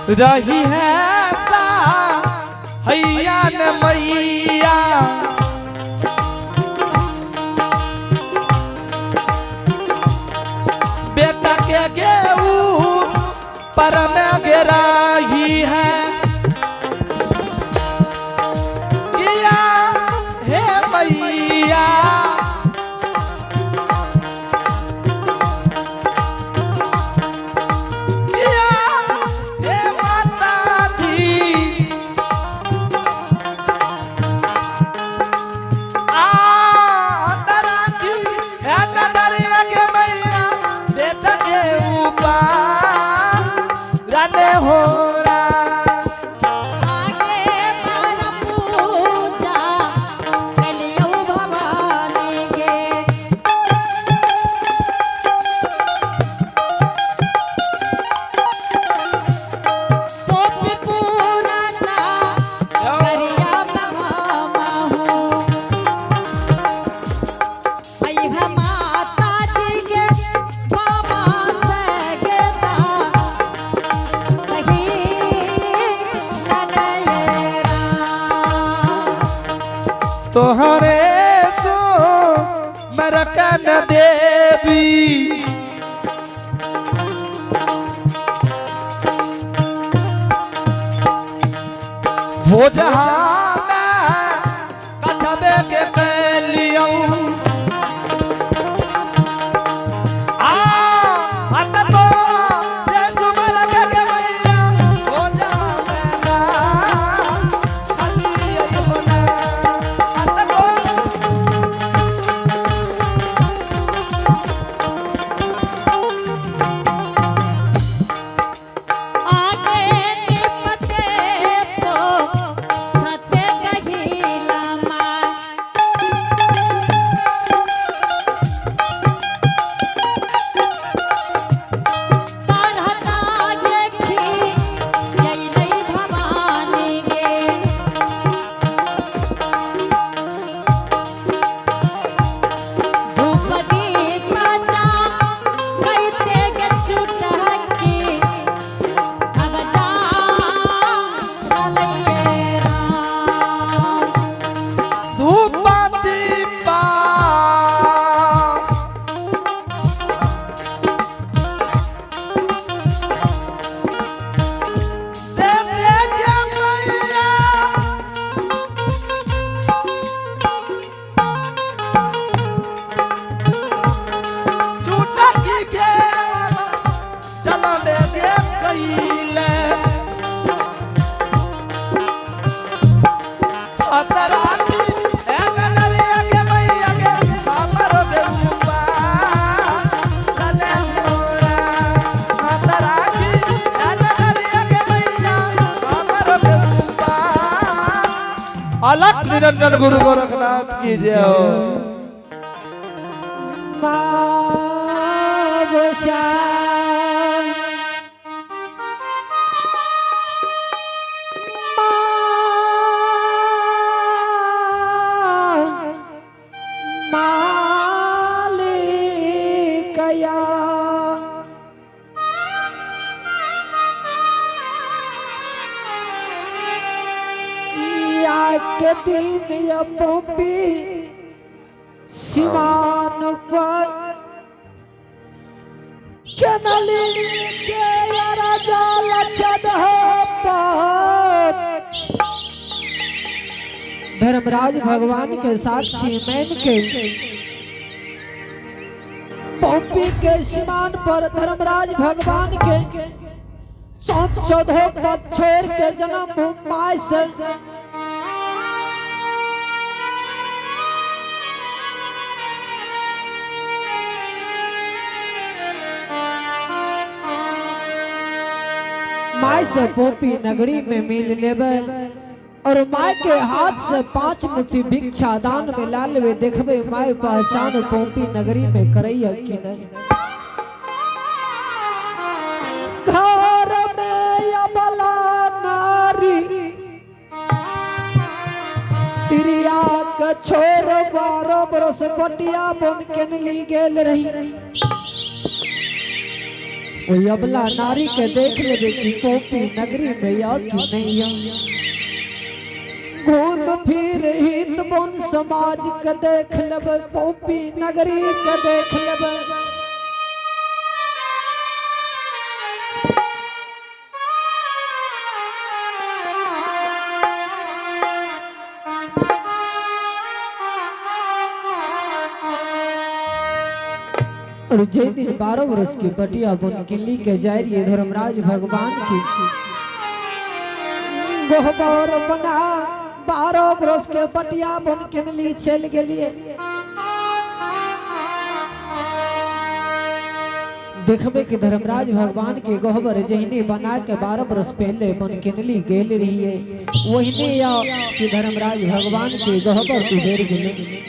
रही है सा हैया न मैया बेटा के गेहूं पर में गिराही है किया हे मैया किया हे माता जी दरा की है दरिया के मैया बेटा के ऊपर राने हो तोहरे सो मरकन देवी वो जहाँ कथबे के कैलियों अलख निरंजन गुरु गोरखनाथ की जय हो। के दिन या पोपी सिमान पर कनली के राजा लचद धर्मराज भगवान के साक्षी मैन के पोपी के सिमान पर धर्मराज भगवान के चौदह पक्षर के जन्म माय से माय से पोपी नगरी में मिल लेबे और माय के हाथ से 5 मुट्ठी भिक्षा दान में ला लेबे देखबे माय पहचान पोपी नगरी में करैया कि नहीं। घर में अबला नारी तिरिया के छोर 12 बरस बटिया बन के ली गेल रही वो अबला नारी के देख लेबे कि पोपी नगरी में या कि नहीं या। घूम फिर हित बन समाज के देख लेबे पोपी नगरी के देख लेबे। और जे दिन 12 वर्ष की बटिया बन किल्ली के जा रही धर्मराज भगवान की गोहबर बना 12 वर्ष के बटिया बन किल्ली चल गलिए। देखबे कि धर्मराज भगवान के गोहबर जहने बना के 12 वर्ष पहले बन किल्ली गेल रही है वही या कि धर्मराज भगवान के गोहबर गुजर गए।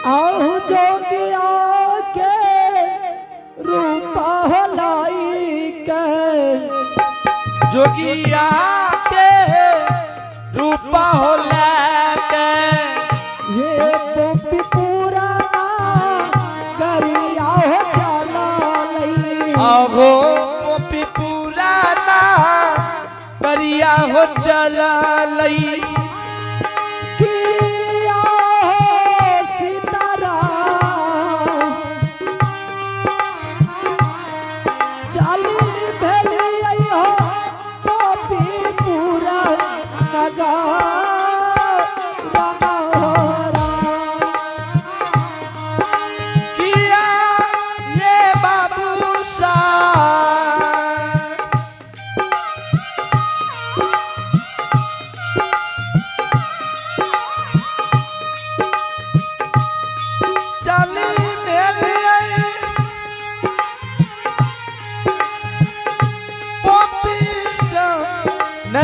आहु जोगिया के रूपा हलाई के जोगिया के रूपा हो लाके ये पोपी पुराना करिया हो चला लई। आहो पोपी पुराना करिया हो चला लई।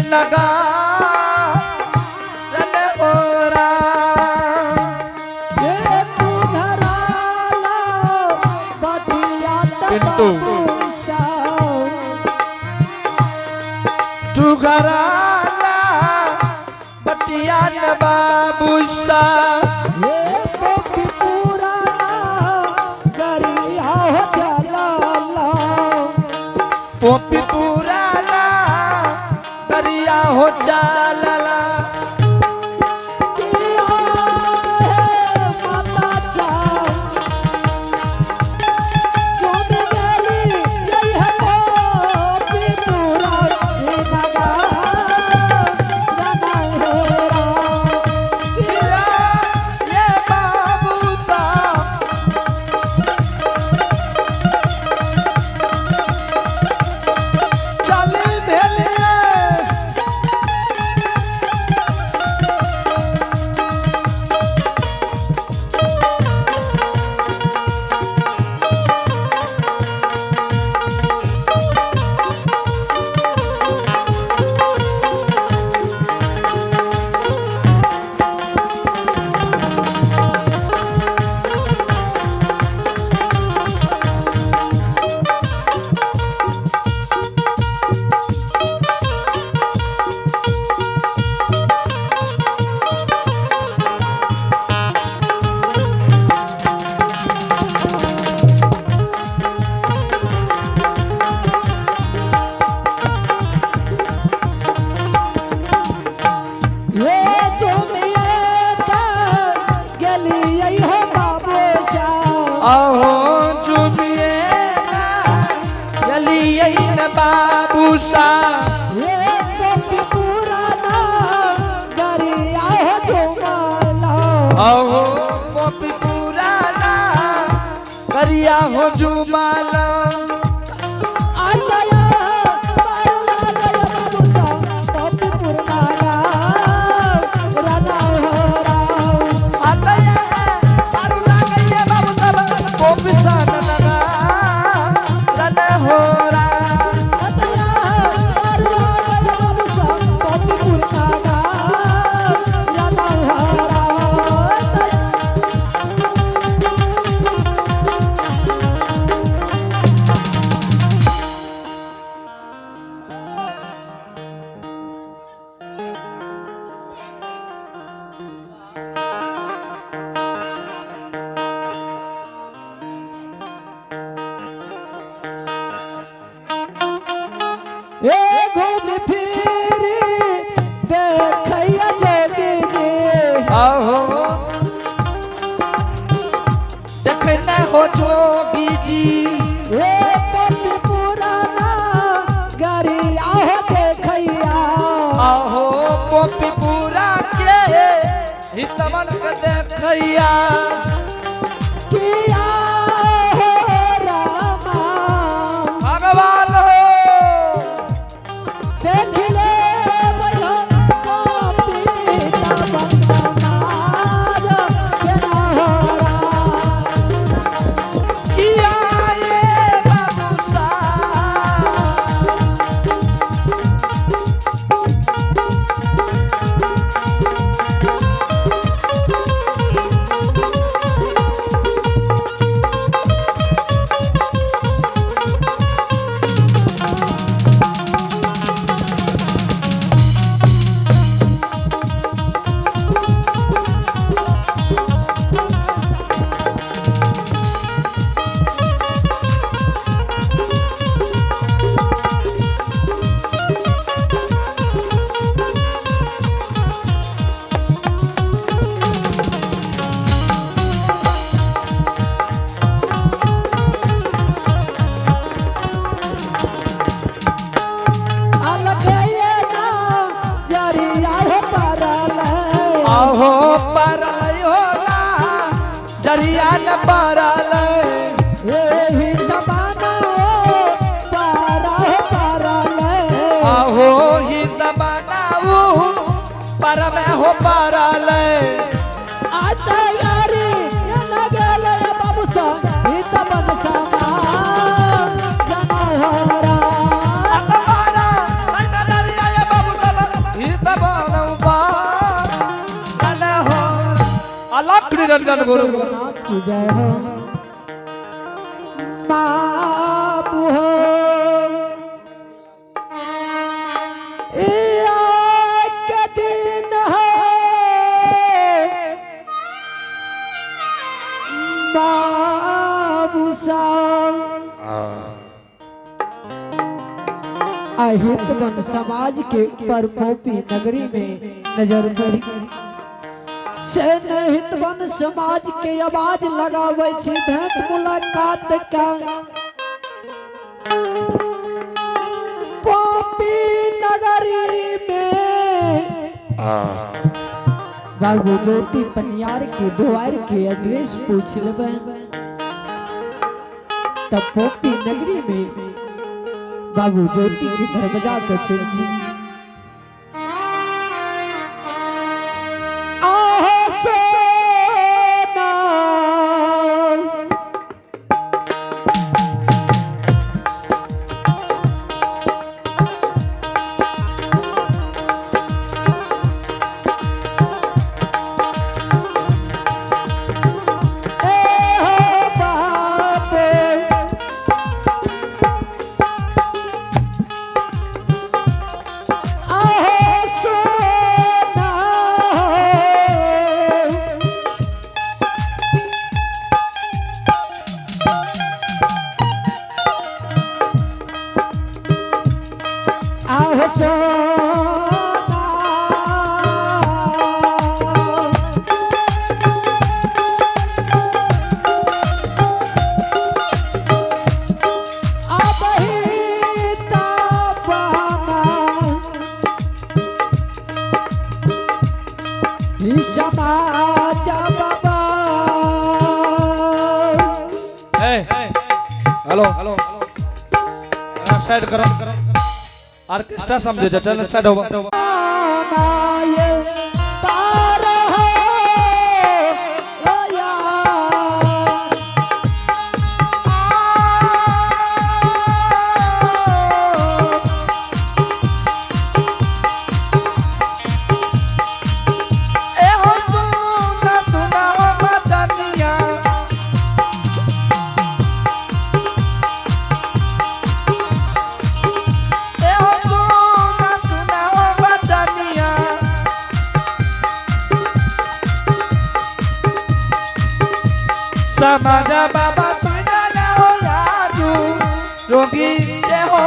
नगा रन ओरा ये तू घराला बटिया पिंटू तू घराला बटिया नबाबूसा ये पोपी पुराना करिया हो चला ला। पोपी पुराना करिया हो चला आहो चुमिए जलिए न बाबूसा ये पोपी पुराना करिया हो जुमाला। आहो पोपी पुराना करिया हो जुमाला। ए घूम फिर देखैया जोगी जी आहो देखना हो जोगी जी ए पपी पुराना गाड़ी आहो देखैया आहो पोपी पूरा के हितमन के देखैया किया हो रामा भगवान हो देख ले बड़ा पपी का समाज केना हो किया ये बाबू सा आहो परल होला जरिया न परल यही जमाना परल आहो ही जमाना पर में हो परल आता यारी लगल बाबू सा ही सबन समा जनहरा अकबारा अंडा दरिया ये बाबू सब ही तबनवा तन हो अलग निरंजन गुरु नाथ की जय हो बाबू हो एक दिन है बाबू साहब अहितवन समाज के ऊपर पोपी नगरी में नजर पड़ी से हितवन समाज के आवाज लगावे छी भेंट मुलाकात का पोपी नगरी में बाबू ज्योति पनियार के द्वार के एड्रेस पूछ लेबे तब पोपी नगरी में बाबू ज्योति के दरवाजा के चिन्ह हेलो हेलो साइड करो ऑर्केस्ट्रा समझो चल साइड हो समाजा बाबा सुना हो यादू योगी ये हो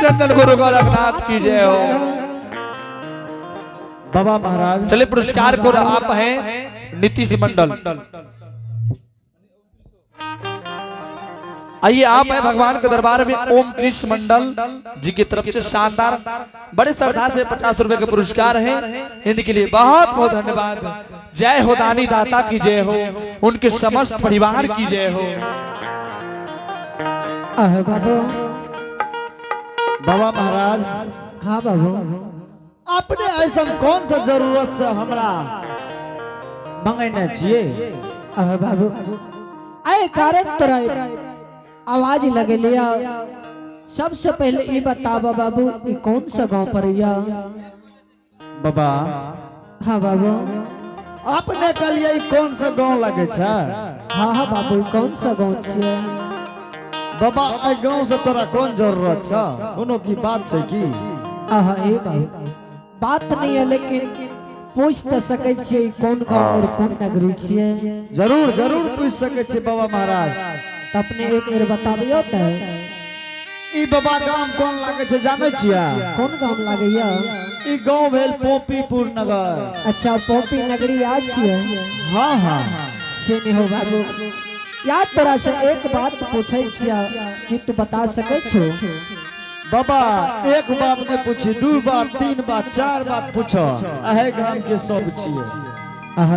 निरंजन गुरु गोरखनाथ की जय हो। बाबा महाराज चलिए पुरस्कार को आप हैं नीतीश मंडल। आइए आप है भगवान के दरबार में ओम कृष्ण मंडल जी की तरफ से शानदार बड़े श्रद्धा से 50 रुपए के पुरस्कार हैं, इनके लिए बहुत बहुत धन्यवाद। जय हो दानी दाता की जय हो, उनके समस्त परिवार की जय हो। बाबू बाबा महाराज हाँ बाबू अपने ऐसा कौन सा जरूरत से हमरा मंगेने छिए बाबू आए कारण तोरा आवाज लगे लिया। सबसे पहले ये बतावा बाबू ये कौन सा गांव पड़िया? बाबा हाँ बाबू अपने के लिए कौन सा गांव लगे छे? हाँ हाँ बाबू ये कौन सा गांव छिए? बाबा ए गांव से तोरा कौन जरूरत छे? कोनो की बात छे की? हाँ ए बाबू बात नहीं है, लेकिन पूछ तो सके छिए कौन गांव और कौन नगरी छिए? जरूर जरूर पूछ सके छी बाबा महाराज। तो अपने एक बेर बताबियो तो ई बाबा गांव कौन लागे छे जाने छिया? कौन गांव लागैया? ई गांव भेल पोपीपुर नगर। अच्छा पोपी नगरी याद छिए? हाँ हाँ से नहीं हो बाबू याद तोरा से एक बात पूछे छिया कि तू बता सके छो? बाबा एक बात ने पूछी, दू बात, तीन बात, चार बात पूछो, अहे गांव के सब छिए।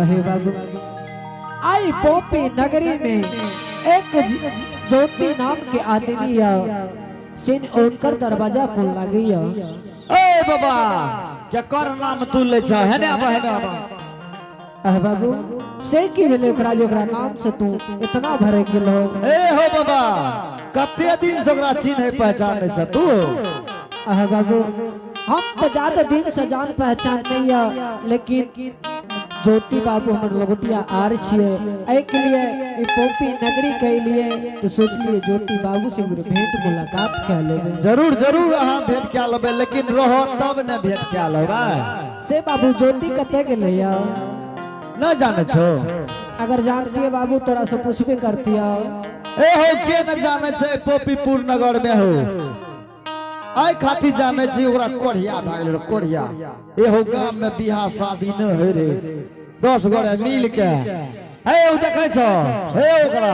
हे बाबू आई पोपी नगरी में एक ज्योति नाम के आदमी या सिन उनकर दरवाजा खोल लागैया। ए बाबा क्या कर नाम तू ले छ? है ना बाबू से की भेले ओकरा जो ओकरा नाम से तू इतना भरे गेलो? ए हो बाबा कते दिन से ओकरा चिन्ह पहचान छ तू? बाबू हम तो ज्यादा दिन से जान पहचान नहीं है, लेकिन ज्योति बाबू हमर लगोटिया आर छिए ए के लिए ई पोपी नगरी के लिए तो सोच लिए ज्योति बाबू से भेंट मुलाकात कर लेबे। जरूर जरूर अहाँ भेंट क्या लेबे, लेकिन रहो तब न भेंट क्या लेबे। से बाबू ज्योति कते गेले या? न जाने छो? अगर जानती है बाबू तोरा से पूछबे करती है। ए हो के न जाने छे पोपीपुर नगर में हो? आई खाती जाने छी ओकरा कोढ़िया भाग गेल कोढ़िया। ए हो गांव में बियाह शादी न होय रे, 10 गोरे मिल के हे ओ देखे छो हे ओकरा